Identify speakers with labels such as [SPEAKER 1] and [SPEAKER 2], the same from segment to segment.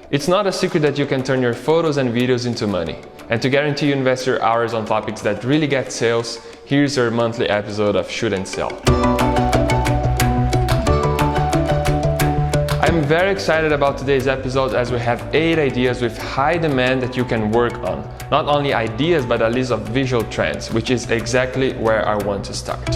[SPEAKER 1] It's not a secret that you can turn your photos and videos into money. And to guarantee you invest your hours on topics that really get sales, here's your monthly episode of Shoot and Sell. I'm very excited about today's episode as we have 8 ideas with high demand that you can work on. Not only ideas, but a list of visual trends, which is exactly where I want to start.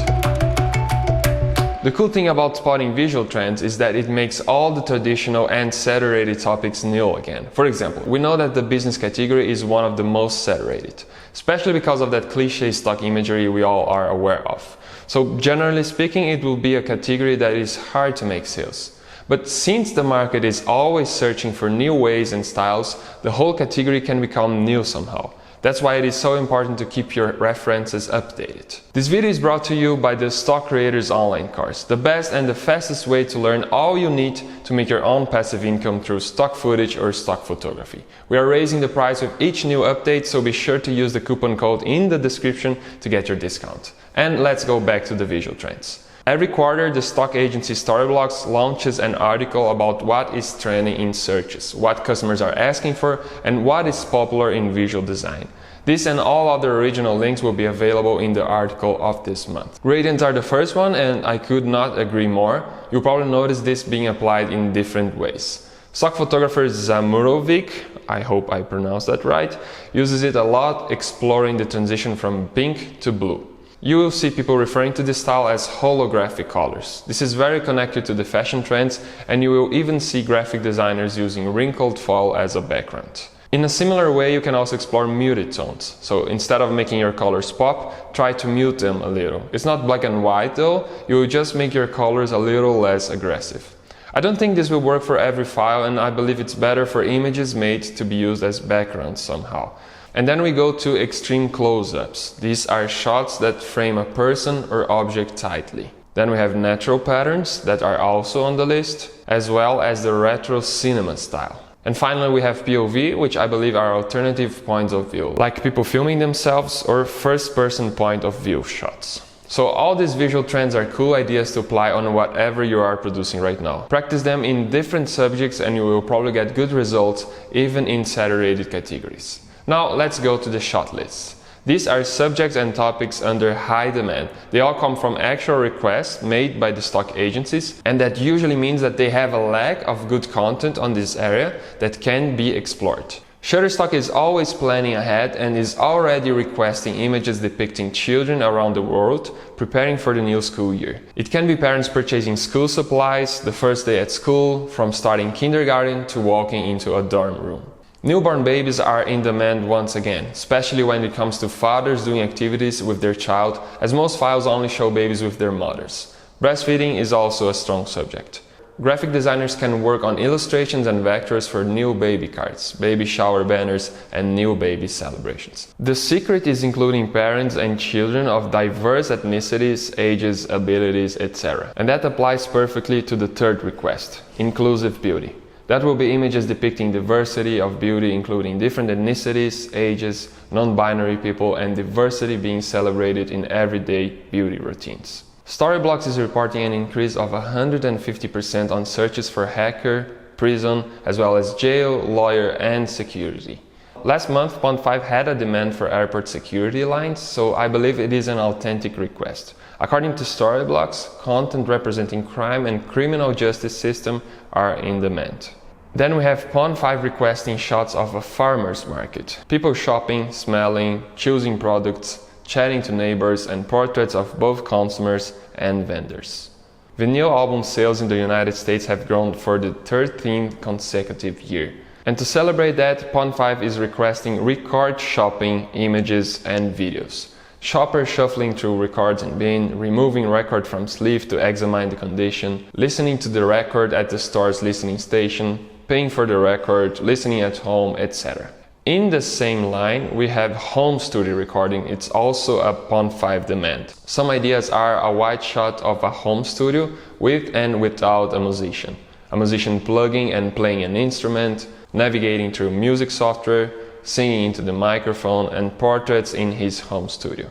[SPEAKER 1] The cool thing about spotting visual trends is that it makes all the traditional and saturated topics new again. For example, we know that the business category is one of the most saturated, especially because of that cliché stock imagery we all are aware of. So generally speaking, it will be a category that is hard to make sales. But since the market is always searching for new ways and styles, the whole category can become new somehow. That's why it is so important to keep your references updated. This video is brought to you by the Stock Creators online course, the best and the fastest way to learn all you need to make your own passive income through stock footage or stock photography. We are raising the price with each new update, so be sure to use the coupon code in the description to get your discount. And let's go back to the visual trends. Every quarter, the stock agency Storyblocks launches an article about what is trending in searches, what customers are asking for, and what is popular in visual design. This and all other original links will be available in the article of this month. Gradients are the first one, and I could not agree more. You'll probably notice this being applied in different ways. Stock photographer Zamurovic, I hope I pronounced that right, uses it a lot, exploring the transition from pink to blue. You will see people referring to this style as holographic colors. This is very connected to the fashion trends, and you will even see graphic designers using wrinkled foil as a background. In a similar way, you can also explore muted tones. So instead of making your colors pop, try to mute them a little. It's not black and white though, you will just make your colors a little less aggressive. I don't think this will work for every file, and I believe it's better for images made to be used as backgrounds somehow. And then we go to extreme close-ups. These are shots that frame a person or object tightly. Then we have natural patterns that are also on the list, as well as the retro cinema style. And finally we have POV, which I believe are alternative points of view, like people filming themselves or first-person point of view shots. So all these visual trends are cool ideas to apply on whatever you are producing right now. Practice them in different subjects and you will probably get good results even in saturated categories. Now let's go to the shot lists. These are subjects and topics under high demand. They all come from actual requests made by the stock agencies, and that usually means that they have a lack of good content on this area that can be explored. Shutterstock is always planning ahead and is already requesting images depicting children around the world preparing for the new school year. It can be parents purchasing school supplies, the first day at school, from starting kindergarten to walking into a dorm room. Newborn babies are in demand once again, especially when it comes to fathers doing activities with their child, as most files only show babies with their mothers. Breastfeeding is also a strong subject. Graphic designers can work on illustrations and vectors for new baby cards, baby shower banners, and new baby celebrations. The secret is including parents and children of diverse ethnicities, ages, abilities, etc. And that applies perfectly to the third request, inclusive beauty. That will be images depicting diversity of beauty, including different ethnicities, ages, non-binary people, and diversity being celebrated in everyday beauty routines. Storyblocks is reporting an increase of 150% on searches for hacker, prison, as well as jail, lawyer, and security. Last month, Pond5 had a demand for airport security lines, so I believe it is an authentic request. According to Storyblocks, content representing crime and criminal justice system are in demand. Then we have Pond5 requesting shots of a farmer's market. People shopping, smelling, choosing products, chatting to neighbors, and portraits of both consumers and vendors. Vinyl album sales in the United States have grown for the 13th consecutive year. And to celebrate that, Pond5 is requesting record shopping images and videos. Shopper shuffling through records in bin, removing record from sleeve to examine the condition, listening to the record at the store's listening station, paying for the record, listening at home, etc. In the same line, we have home studio recording. It's also a Pond5 demand. Some ideas are a wide shot of a home studio with and without a musician plugging and playing an instrument, navigating through music software, singing into the microphone, and portraits in his home studio.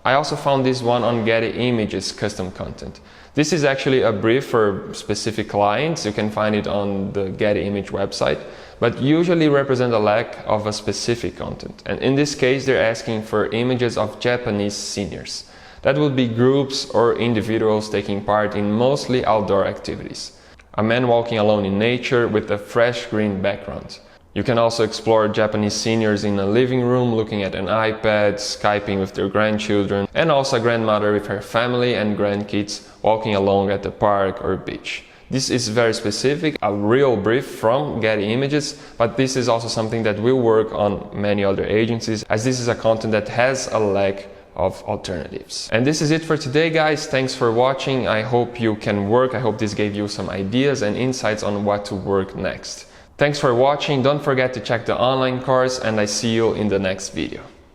[SPEAKER 1] I also found this one on Getty Images custom content. This is actually a brief for specific clients. You can find it on the Getty Image website. but usually represent a lack of a specific content. And in this case, they're asking for images of Japanese seniors. That would be groups or individuals taking part in mostly outdoor activities. A man walking alone in nature with a fresh green background. You can also explore Japanese seniors in a living room looking at an iPad, Skyping with their grandchildren, and also a grandmother with her family and grandkids walking along at the park or beach. This is very specific, a real brief from Getty Images, but this is also something that will work on many other agencies, as this is a content that has a lack of alternatives. And this is it for today, guys. Thanks for watching. I hope you can work. I hope this gave you some ideas and insights on what to work next. Thanks for watching. Don't forget to check the online course, and I see you in the next video.